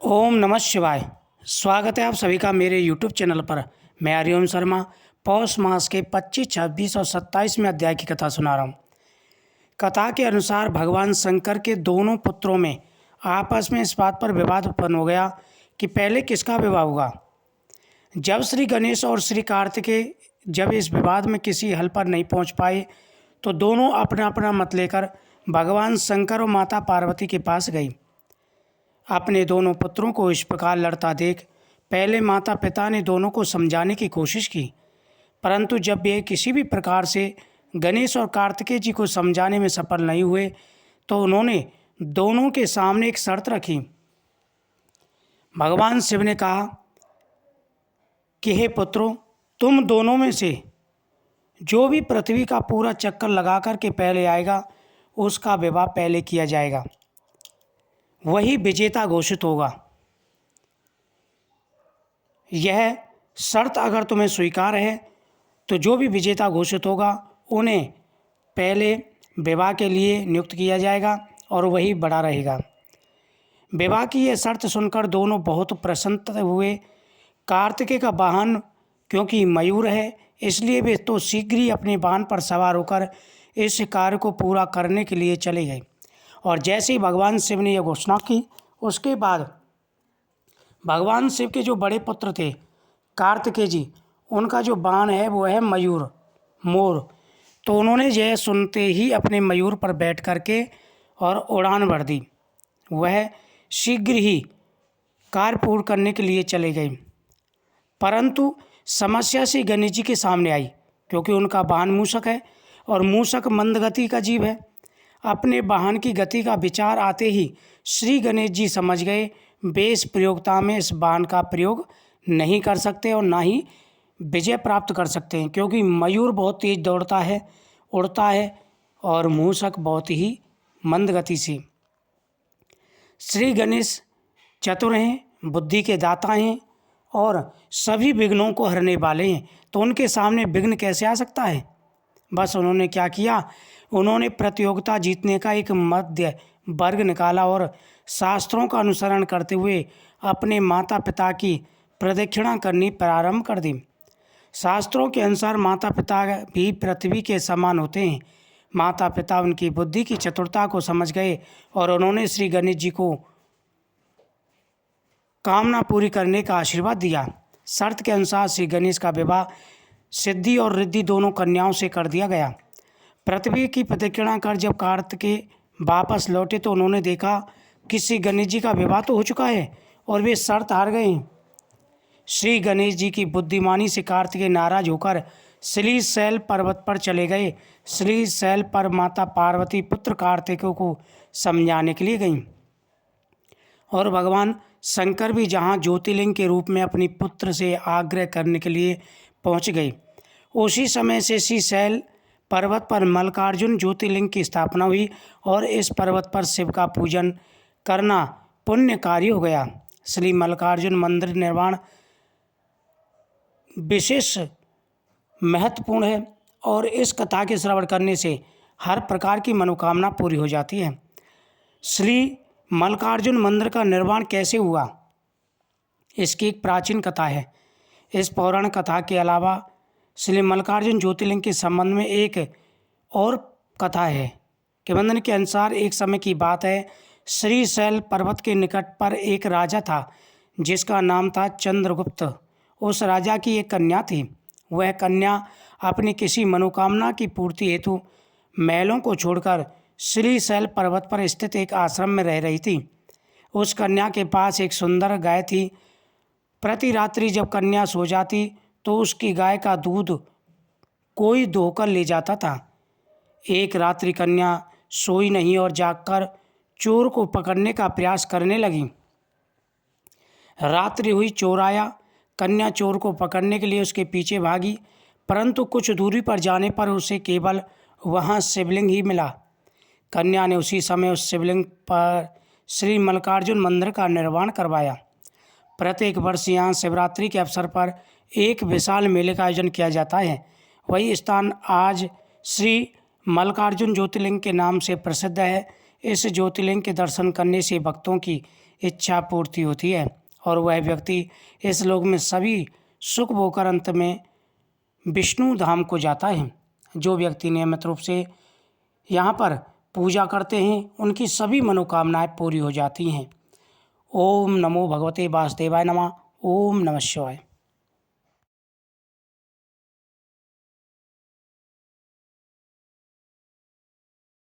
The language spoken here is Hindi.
ओम नमः शिवाय। स्वागत है आप सभी का मेरे यूट्यूब चैनल पर। मैं हरिओम शर्मा पौष मास के 25, 26 और 27वें अध्याय की कथा सुना रहा हूँ। कथा के अनुसार भगवान शंकर के दोनों पुत्रों में आपस में इस बात पर विवाद उत्पन्न हो गया कि पहले किसका विवाह होगा। जब श्री गणेश और श्री कार्तिकेय जब इस विवाद में किसी हल पर नहीं पहुँच पाए तो दोनों अपना अपना मत लेकर भगवान शंकर और माता पार्वती के पास गई। अपने दोनों पुत्रों को इस प्रकार लड़ता देख पहले माता पिता ने दोनों को समझाने की कोशिश की, परंतु जब वे किसी भी प्रकार से गणेश और कार्तिकेय जी को समझाने में सफल नहीं हुए तो उन्होंने दोनों के सामने एक शर्त रखी। भगवान शिव ने कहा कि हे पुत्रों, तुम दोनों में से जो भी पृथ्वी का पूरा चक्कर लगा कर के पहले आएगा उसका विवाह पहले किया जाएगा, वही विजेता घोषित होगा। यह शर्त अगर तुम्हें स्वीकार है तो जो भी विजेता घोषित होगा उन्हें पहले विवाह के लिए नियुक्त किया जाएगा और वही बड़ा रहेगा। विवाह की यह शर्त सुनकर दोनों बहुत प्रसन्न हुए। कार्तिकेय का वाहन क्योंकि मयूर है इसलिए वे तो शीघ्र ही अपने वाहन पर सवार होकर इस कार्य को पूरा करने के लिए चले गए। और जैसे ही भगवान शिव ने यह घोषणा की उसके बाद भगवान शिव के जो बड़े पुत्र थे कार्तिकेय जी, उनका जो वाहन है वो है मयूर, मोर। तो उन्होंने यह सुनते ही अपने मयूर पर बैठ करके और उड़ान भर दी। वह शीघ्र ही कार्य पूर्ण करने के लिए चले गए, परंतु समस्या से गणेश जी के सामने आई क्योंकि उनका वाहन मूषक है और मूषक मंद गति का जीव है। अपने वाहन की गति का विचार आते ही श्री गणेश जी समझ गए वे इस प्रयोगता में इस वाहन का प्रयोग नहीं कर सकते और ना ही विजय प्राप्त कर सकते हैं, क्योंकि मयूर बहुत तेज दौड़ता है, उड़ता है और मूषक बहुत ही मंद गति से। श्री गणेश चतुर हैं, बुद्धि के दाता हैं और सभी विघ्नों को हरने वाले हैं, तो उनके सामने विघ्न कैसे आ सकता है। बस उन्होंने क्या किया, उन्होंने प्रतियोगिता जीतने का एक मध्य वर्ग निकाला और शास्त्रों का अनुसरण करते हुए अपने माता पिता की प्रदक्षिणा करनी प्रारंभ कर दी। शास्त्रों के अनुसार माता पिता भी पृथ्वी के समान होते हैं। माता पिता उनकी बुद्धि की चतुरता को समझ गए और उन्होंने श्री गणेश जी को कामना पूरी करने का आशीर्वाद दिया। शर्त के अनुसार श्री गणेश का विवाह सिद्धि और रिद्धि दोनों कन्याओं से कर दिया गया। पृथ्वी की प्रदक्षिणा कर जब कार्तिकेय वापस लौटे तो उन्होंने देखा कि श्री गणेश जी का विवाह तो हो चुका है और वे शर्त हार गए। श्री गणेश जी की बुद्धिमानी से कार्तिकेय नाराज होकर श्रीशैल पर्वत पर चले गए। श्रीशैल पर माता पार्वती पुत्र कार्तिकेय को समझाने के लिए गईं और भगवान शंकर भी जहाँ ज्योतिर्लिंग के रूप में अपनी पुत्र से आग्रह करने के लिए पहुँच गए। उसी समय से श्रीशैल पर्वत पर मल्लिकार्जुन ज्योतिर्लिंग की स्थापना हुई और इस पर्वत पर शिव का पूजन करना पुण्य कार्य हो गया। श्री मल्लिकार्जुन मंदिर निर्माण विशेष महत्वपूर्ण है और इस कथा के श्रवण करने से हर प्रकार की मनोकामना पूरी हो जाती है। श्री मल्लिकार्जुन मंदिर का निर्माण कैसे हुआ, इसकी एक प्राचीन कथा है। इस पौराणिक कथा के अलावा श्री मल्लिकार्जुन ज्योतिर्लिंग के संबंध में एक और कथा है। किंवदंती के अनुसार एक समय की बात है, श्रीशैल पर्वत के निकट पर एक राजा था जिसका नाम था चंद्रगुप्त। उस राजा की एक कन्या थी। वह कन्या अपनी किसी मनोकामना की पूर्ति हेतु महलों को छोड़कर श्रीशैल पर्वत पर स्थित एक आश्रम में रह रही थी। उस कन्या के पास एक सुंदर गाय थी। प्रति रात्रि जब कन्या सो जाती तो उसकी गाय का दूध कोई धोकर ले जाता था। एक रात्रि कन्या सोई नहीं और जागकर चोर को पकड़ने का प्रयास करने लगी। रात्रि हुई, चोर आया। कन्या चोर को पकड़ने के लिए उसके पीछे भागी, परंतु कुछ दूरी पर जाने पर उसे केवल वहाँ शिवलिंग ही मिला। कन्या ने उसी समय उस शिवलिंग पर श्री मल्लिकार्जुन मंदिर का निर्माण करवाया। प्रत्येक वर्ष यहाँ शिवरात्रि के अवसर पर एक विशाल मेले का आयोजन किया जाता है। वही स्थान आज श्री मल्लिकार्जुन ज्योतिर्लिंग के नाम से प्रसिद्ध है। इस ज्योतिर्लिंग के दर्शन करने से भक्तों की इच्छा पूर्ति होती है और वह व्यक्ति इस लोक में सभी सुख भोगकर अंत में विष्णु धाम को जाता है। जो व्यक्ति नियमित रूप से यहाँ पर पूजा करते हैं उनकी सभी मनोकामनाएं पूरी हो जाती हैं। ओम नमो भगवते वासुदेवाय नमः। ओम नमः शिवाय।